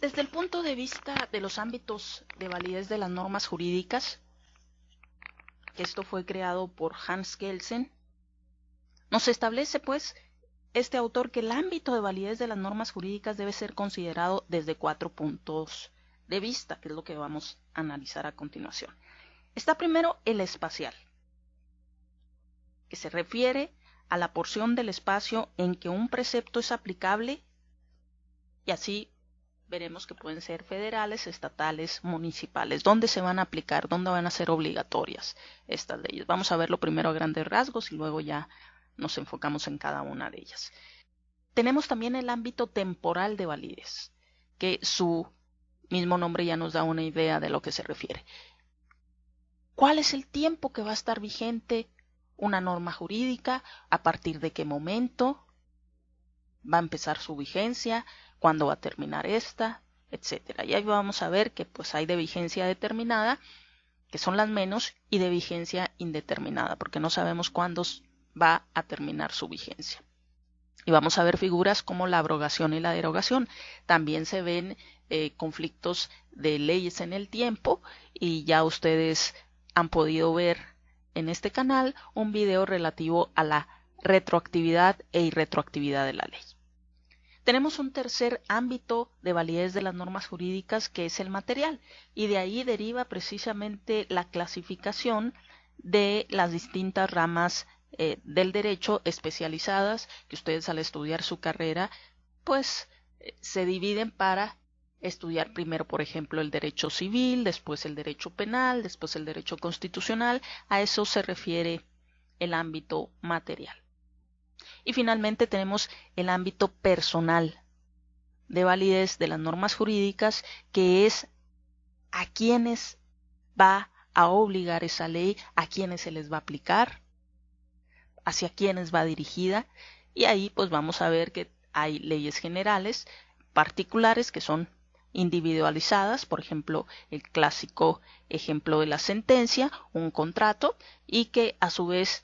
Desde el punto de vista de los ámbitos de validez de las normas jurídicas, que esto fue creado por Hans Kelsen, nos establece pues este autor que el ámbito de validez de las normas jurídicas debe ser considerado desde 4 puntos de vista, que es lo que vamos a analizar a continuación. Está primero el espacial, que se refiere a la porción del espacio en que un precepto es aplicable, y así veremos que pueden ser federales, estatales, municipales, dónde se van a aplicar, dónde van a ser obligatorias estas leyes. Vamos a verlo primero a grandes rasgos y luego ya nos enfocamos en cada una de ellas. Tenemos también el ámbito temporal de validez, que su mismo nombre ya nos da una idea de lo que se refiere. ¿Cuál es el tiempo que va a estar vigente una norma jurídica? ¿A partir de qué momento va a empezar su vigencia? ¿Cuándo va a terminar esta? Etcétera. Y ahí vamos a ver que pues hay de vigencia determinada, que son las menos, y de vigencia indeterminada, porque no sabemos cuándo va a terminar su vigencia. Y vamos a ver figuras como la abrogación y la derogación. También se ven conflictos de leyes en el tiempo, y ya ustedes han podido ver en este canal un video relativo a la retroactividad e irretroactividad de la ley. Tenemos un tercer ámbito de validez de las normas jurídicas, que es el material, y de ahí deriva precisamente la clasificación de las distintas ramas del derecho especializadas, que ustedes al estudiar su carrera pues se dividen para estudiar primero, por ejemplo, el derecho civil, después el derecho penal, después el derecho constitucional. A eso se refiere el ámbito material. Y finalmente tenemos el ámbito personal de validez de las normas jurídicas, que es a quienes va a obligar esa ley, a quienes se les va a aplicar, hacia quienes va dirigida. Y ahí pues vamos a ver que hay leyes generales, particulares, que son individualizadas, por ejemplo el clásico ejemplo de la sentencia, un contrato, y que a su vez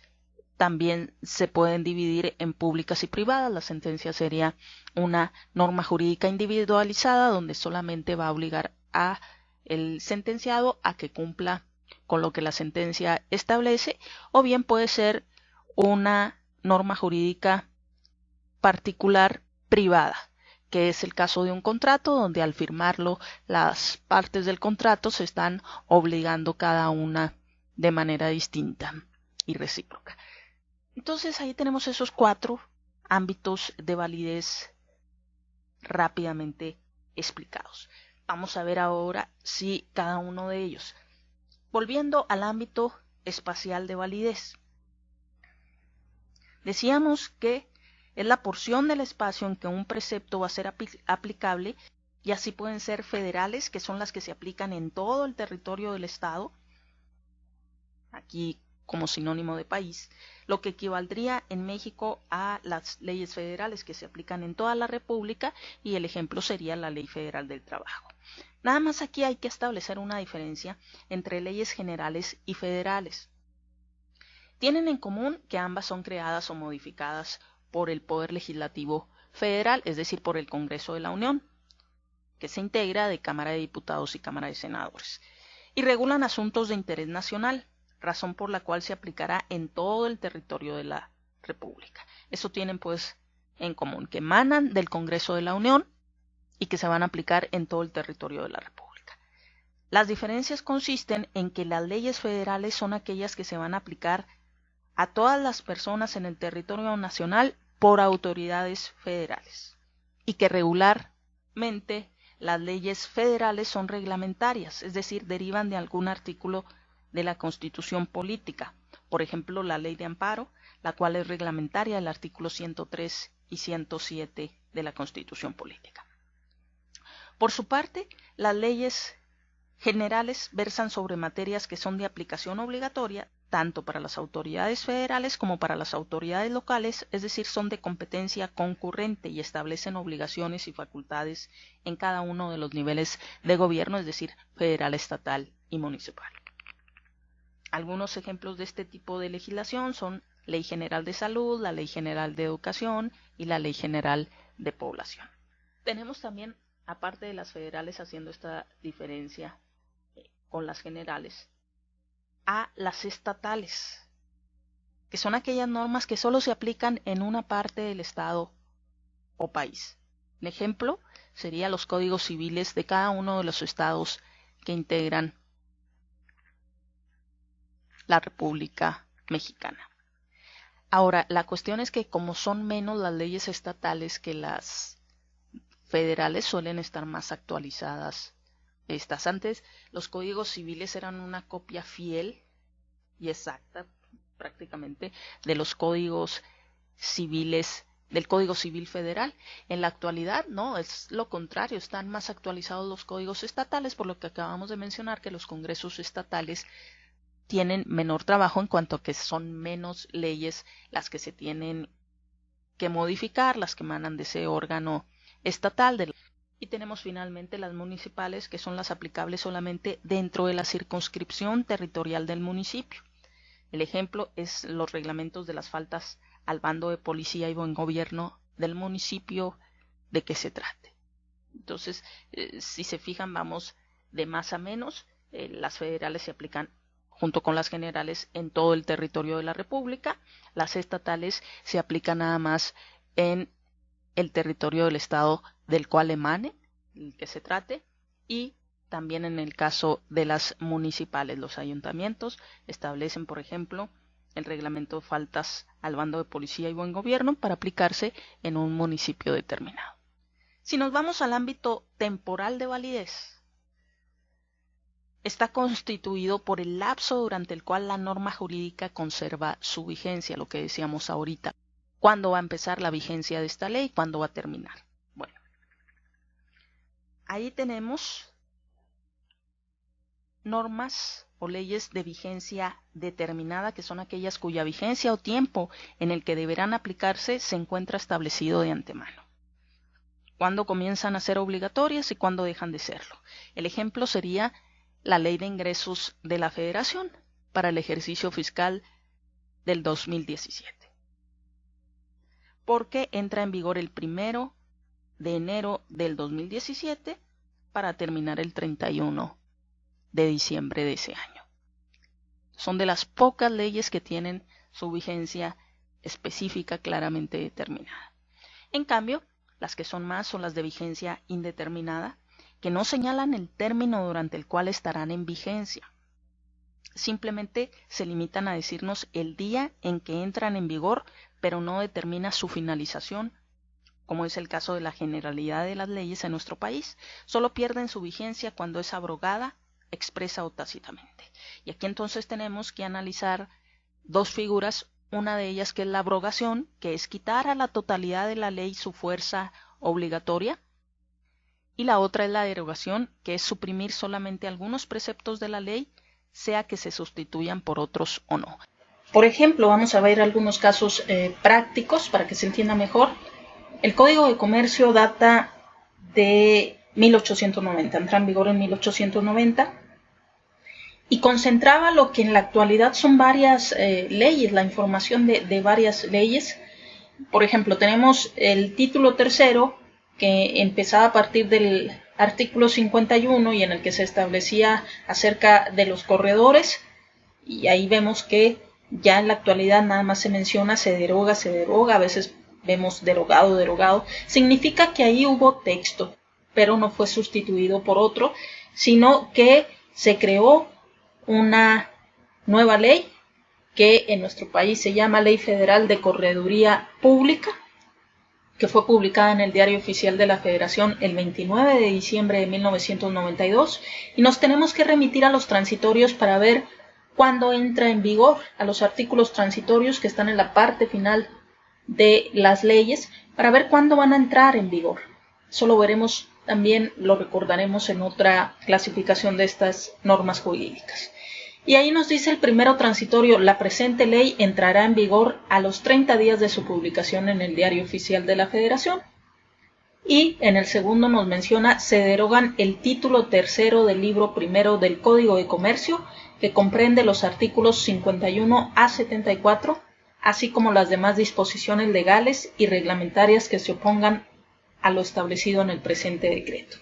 también se pueden dividir en públicas y privadas. La sentencia sería una norma jurídica individualizada, donde solamente va a obligar a el sentenciado a que cumpla con lo que la sentencia establece, o bien puede ser una norma jurídica particular privada, que es el caso de un contrato, donde al firmarlo las partes del contrato se están obligando cada una de manera distinta y recíproca. Entonces ahí tenemos esos 4 ámbitos de validez rápidamente explicados. Vamos a ver ahora si cada uno de ellos. Volviendo al ámbito espacial de validez. Decíamos que es la porción del espacio en que un precepto va a ser aplicable, y así pueden ser federales, que son las que se aplican en todo el territorio del Estado, aquí como sinónimo de país, lo que equivaldría en México a las leyes federales que se aplican en toda la República, y el ejemplo sería la Ley Federal del Trabajo. Nada más aquí hay que establecer una diferencia entre leyes generales y federales. Tienen en común que ambas son creadas o modificadas por el Poder Legislativo Federal, es decir, por el Congreso de la Unión, que se integra de Cámara de Diputados y Cámara de Senadores, y regulan asuntos de interés nacional, razón por la cual se aplicará en todo el territorio de la República. Eso tienen pues en común, que emanan del Congreso de la Unión y que se van a aplicar en todo el territorio de la República. Las diferencias consisten en que las leyes federales son aquellas que se van a aplicar a todas las personas en el territorio nacional por autoridades federales, y que regularmente las leyes federales son reglamentarias, es decir, derivan de algún artículo de la Constitución política. Por ejemplo, la Ley de Amparo, la cual es reglamentaria, el artículo 103 y 107 de la Constitución política. Por su parte, las leyes generales versan sobre materias que son de aplicación obligatoria tanto para las autoridades federales como para las autoridades locales, es decir, son de competencia concurrente y establecen obligaciones y facultades en cada uno de los niveles de gobierno, es decir, federal, estatal y municipal. Algunos ejemplos de este tipo de legislación son Ley General de Salud, la Ley General de Educación y la Ley General de Población. Tenemos también aparte de las federales, haciendo esta diferencia con las generales, a las estatales, que son aquellas normas que solo se aplican en una parte del estado o país. Un ejemplo sería los códigos civiles de cada uno de los estados que integran la República Mexicana. Ahora, la cuestión es que como son menos las leyes estatales que las federales, suelen estar más actualizadas estas. Antes los códigos civiles eran una copia fiel y exacta prácticamente de los códigos civiles del Código Civil Federal. En la actualidad no, es lo contrario, están más actualizados los códigos estatales, por lo que acabamos de mencionar que los congresos estatales tienen menor trabajo en cuanto a que son menos leyes las que se tienen que modificar, las que emanan de ese órgano estatal. Y tenemos finalmente las municipales, que son las aplicables solamente dentro de la circunscripción territorial del municipio. El ejemplo es los reglamentos de las faltas al bando de policía y buen gobierno del municipio de que se trate. Entonces, si se fijan, vamos de más a menos. Las federales se aplican junto con las generales en todo el territorio de la República. Las estatales se aplican nada más en el territorio del estado del cual emane, el que se trate, y también en el caso de las municipales. Los ayuntamientos establecen, por ejemplo, el reglamento de faltas al bando de policía y buen gobierno para aplicarse en un municipio determinado. Si nos vamos al ámbito temporal de validez, está constituido por el lapso durante el cual la norma jurídica conserva su vigencia, lo que decíamos ahorita. ¿Cuándo va a empezar la vigencia de esta ley? ¿Cuándo va a terminar? Bueno, ahí tenemos normas o leyes de vigencia determinada, que son aquellas cuya vigencia o tiempo en el que deberán aplicarse se encuentra establecido de antemano. ¿Cuándo comienzan a ser obligatorias y cuándo dejan de serlo? El ejemplo sería la Ley de Ingresos de la Federación para el ejercicio fiscal del 2017. Porque entra en vigor el 1 de enero del 2017 para terminar el 31 de diciembre de ese año. Son de las pocas leyes que tienen su vigencia específica claramente determinada. En cambio, las que son más son las de vigencia indeterminada, que no señalan el término durante el cual estarán en vigencia. Simplemente se limitan a decirnos el día en que entran en vigor, pero no determina su finalización, como es el caso de la generalidad de las leyes en nuestro país. Solo pierden su vigencia cuando es abrogada, expresa o tácitamente. Y aquí entonces tenemos que analizar dos figuras, una de ellas que es la abrogación, que es quitar a la totalidad de la ley su fuerza obligatoria, y la otra es la derogación, que es suprimir solamente algunos preceptos de la ley, sea que se sustituyan por otros o no. Por ejemplo, vamos a ver algunos casos prácticos para que se entienda mejor. El Código de Comercio data de 1890, entra en vigor en 1890 y concentraba lo que en la actualidad son varias leyes, la información de varias leyes. Por ejemplo, tenemos el título tercero, que empezaba a partir del artículo 51 y en el que se establecía acerca de los corredores, y ahí vemos que ya en la actualidad nada más se menciona se deroga, a veces vemos derogado, significa que ahí hubo texto, pero no fue sustituido por otro, sino que se creó una nueva ley que en nuestro país se llama Ley Federal de Correduría Pública, que fue publicada en el Diario Oficial de la Federación el 29 de diciembre de 1992, y nos tenemos que remitir a los transitorios para ver cuándo entra en vigor, a los artículos transitorios que están en la parte final de las leyes, para ver cuándo van a entrar en vigor. Eso lo veremos también, lo recordaremos en otra clasificación de estas normas jurídicas. Y ahí nos dice el primero transitorio: la presente ley entrará en vigor a los 30 días de su publicación en el Diario Oficial de la Federación. Y en el segundo nos menciona: se derogan el título tercero del libro primero del Código de Comercio, que comprende los artículos 51 a 74, así como las demás disposiciones legales y reglamentarias que se opongan a lo establecido en el presente decreto.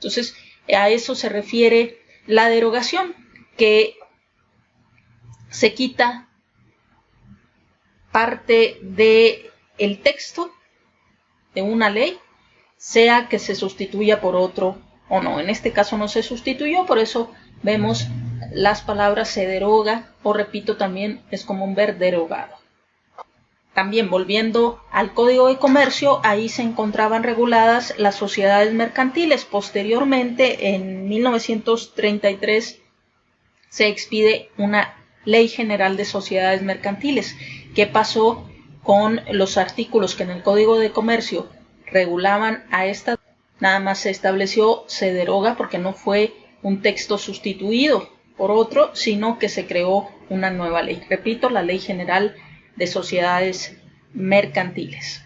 Entonces, a eso se refiere la derogación, que se quita parte del texto de una ley, sea que se sustituya por otro o no. En este caso no se sustituyó, por eso vemos las palabras se deroga, o repito, también es común ver derogado. También volviendo al Código de Comercio, ahí se encontraban reguladas las sociedades mercantiles. Posteriormente, en 1933, se expide una Ley General de Sociedades Mercantiles. ¿Qué pasó con los artículos que en el Código de Comercio regulaban a esta? Nada más se estableció, se deroga, porque no fue un texto sustituido por otro, sino que se creó una nueva ley. Repito, la Ley General de Sociedades Mercantiles.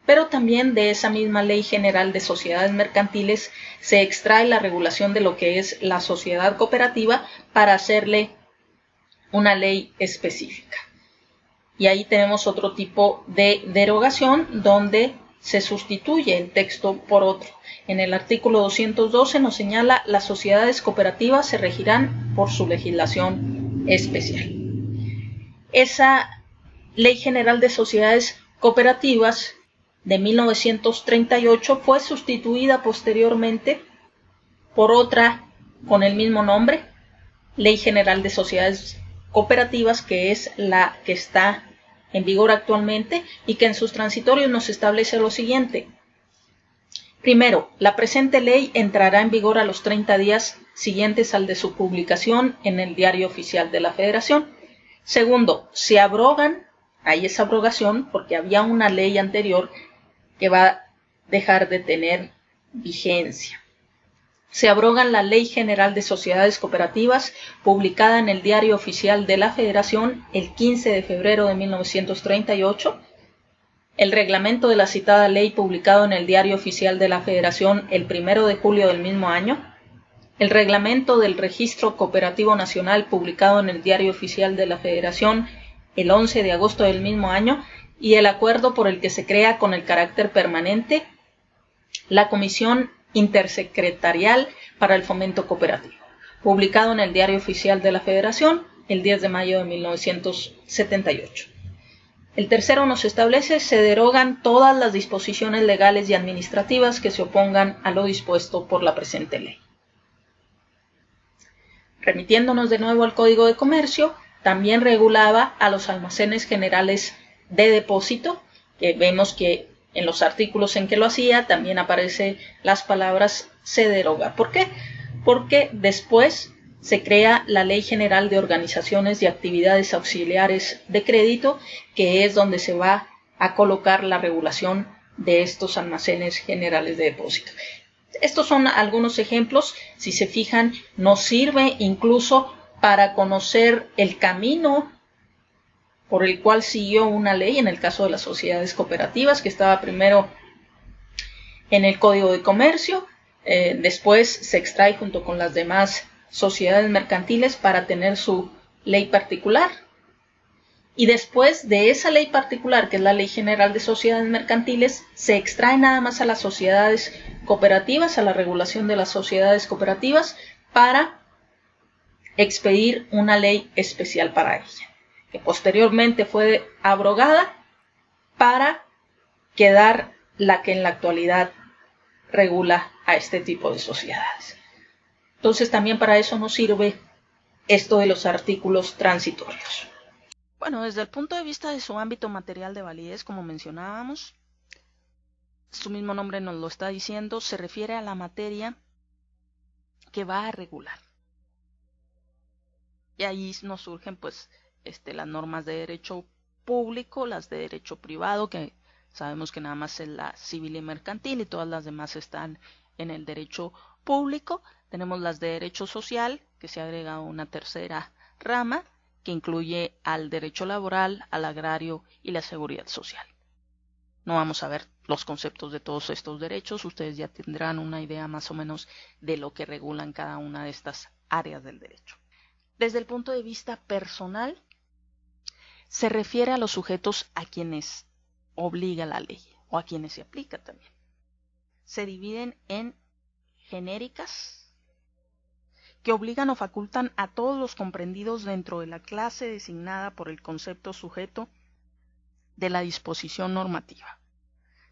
Pero también de esa misma Ley General de Sociedades Mercantiles se extrae la regulación de lo que es la sociedad cooperativa para hacerle una ley específica. Y ahí tenemos otro tipo de derogación donde se sustituye el texto por otro. En el artículo 212 nos señala: las sociedades cooperativas se regirán por su legislación especial. Esa Ley General de Sociedades Cooperativas de 1938 fue sustituida posteriormente por otra con el mismo nombre, Ley General de Sociedades Cooperativas, que es la que está en vigor actualmente y que en sus transitorios nos establece lo siguiente. Primero, la presente ley entrará en vigor a los 30 días siguientes al de su publicación en el Diario Oficial de la Federación. Segundo, se abrogan, hay esa abrogación porque había una ley anterior que va a dejar de tener vigencia. Se abrogan la Ley General de Sociedades Cooperativas, publicada en el Diario Oficial de la Federación el 15 de febrero de 1938, el reglamento de la citada ley, publicado en el Diario Oficial de la Federación el 1 de julio del mismo año, el reglamento del Registro Cooperativo Nacional, publicado en el Diario Oficial de la Federación el 11 de agosto del mismo año, y el acuerdo por el que se crea con el carácter permanente la Comisión Intersecretarial para el Fomento Cooperativo, publicado en el Diario Oficial de la Federación el 10 de mayo de 1978. El tercero nos establece: se derogan todas las disposiciones legales y administrativas que se opongan a lo dispuesto por la presente ley. Remitiéndonos de nuevo al Código de Comercio, también regulaba a los almacenes generales de depósito, que vemos que en los artículos en que lo hacía también aparecen las palabras se deroga. ¿Por qué? Porque después se crea la Ley General de Organizaciones y Actividades Auxiliares de Crédito, que es donde se va a colocar la regulación de estos almacenes generales de depósito. Estos son algunos ejemplos. Si se fijan, nos sirve incluso para conocer el camino por el cual siguió una ley, en el caso de las sociedades cooperativas, que estaba primero en el Código de Comercio, después se extrae junto con las demás sociedades mercantiles para tener su ley particular, y después de esa ley particular, que es la Ley General de Sociedades Mercantiles, se extrae nada más a las sociedades cooperativas, a la regulación de las sociedades cooperativas, para expedir una ley especial para ella, que posteriormente fue abrogada para quedar la que en la actualidad regula a este tipo de sociedades. Entonces también para eso nos sirve esto de los artículos transitorios. Bueno, desde el punto de vista de su ámbito material de validez, como mencionábamos, su mismo nombre nos lo está diciendo, se refiere a la materia que va a regular. Y ahí nos surgen pues las normas de derecho público, las de derecho privado, que sabemos que nada más es la civil y mercantil, y todas las demás están en el derecho público. Tenemos las de derecho social, que se agrega una tercera rama, que incluye al derecho laboral, al agrario y la seguridad social. No vamos a ver los conceptos de todos estos derechos, ustedes ya tendrán una idea más o menos de lo que regulan cada una de estas áreas del derecho. Desde el punto de vista personal, se refiere a los sujetos a quienes obliga la ley o a quienes se aplica también. Se dividen en genéricas que obligan o facultan a todos los comprendidos dentro de la clase designada por el concepto sujeto de la disposición normativa.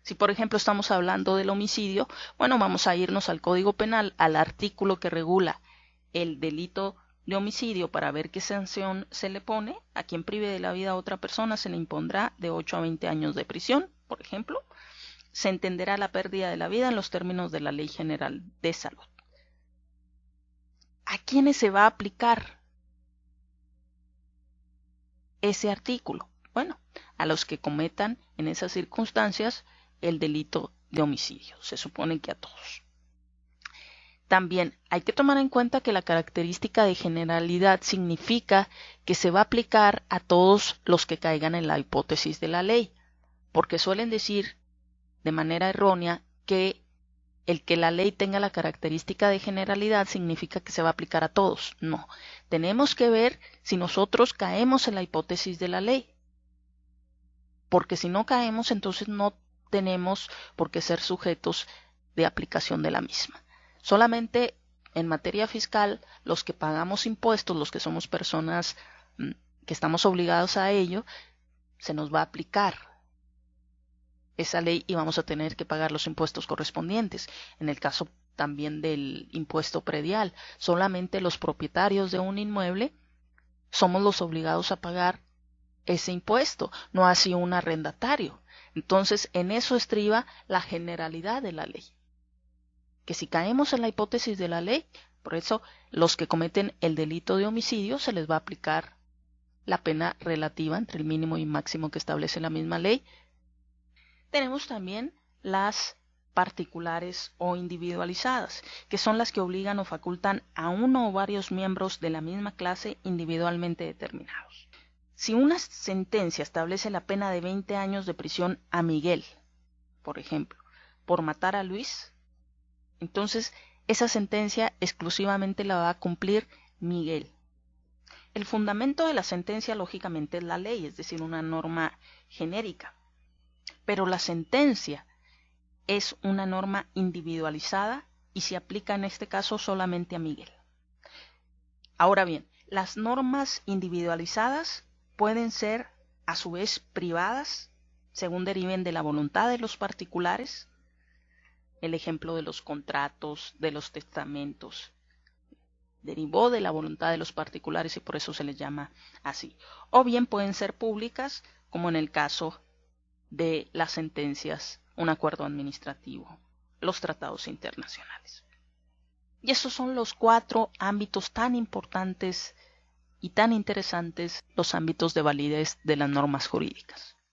Si por ejemplo estamos hablando del homicidio, bueno, vamos a irnos al Código Penal, al artículo que regula el delito de homicidio para ver qué sanción se le pone. A quien prive de la vida a otra persona se le impondrá de 8 a 20 años de prisión, por ejemplo. Se entenderá la pérdida de la vida en los términos de la Ley General de Salud. ¿A quiénes se va a aplicar ese artículo? Bueno, a los que cometan en esas circunstancias el delito de homicidio. Se supone que a todos. También hay que tomar en cuenta que la característica de generalidad significa que se va a aplicar a todos los que caigan en la hipótesis de la ley, porque suelen decir de manera errónea que el que la ley tenga la característica de generalidad significa que se va a aplicar a todos. No, tenemos que ver si nosotros caemos en la hipótesis de la ley, porque si no caemos, entonces no tenemos por qué ser sujetos de aplicación de la misma. Solamente en materia fiscal, los que pagamos impuestos, los que somos personas que estamos obligados a ello, se nos va a aplicar esa ley y vamos a tener que pagar los impuestos correspondientes. En el caso también del impuesto predial, solamente los propietarios de un inmueble somos los obligados a pagar ese impuesto, no así un arrendatario. Entonces, en eso estriba la generalidad de la ley. Que si caemos en la hipótesis de la ley, por eso los que cometen el delito de homicidio se les va a aplicar la pena relativa entre el mínimo y máximo que establece la misma ley. Tenemos también las particulares o individualizadas, que son las que obligan o facultan a uno o varios miembros de la misma clase individualmente determinados. Si una sentencia establece la pena de 20 años de prisión a Miguel, por ejemplo, por matar a Luis, entonces esa sentencia exclusivamente la va a cumplir Miguel. El fundamento de la sentencia, lógicamente, es la ley, es decir, una norma genérica. Pero la sentencia es una norma individualizada y se aplica en este caso solamente a Miguel. Ahora bien, las normas individualizadas pueden ser a su vez privadas según deriven de la voluntad de los particulares. El ejemplo de los contratos, de los testamentos, derivó de la voluntad de los particulares y por eso se les llama así. O bien pueden ser públicas, como en el caso de las sentencias, un acuerdo administrativo, los tratados internacionales. Y esos son los 4 ámbitos tan importantes y tan interesantes, los ámbitos de validez de las normas jurídicas.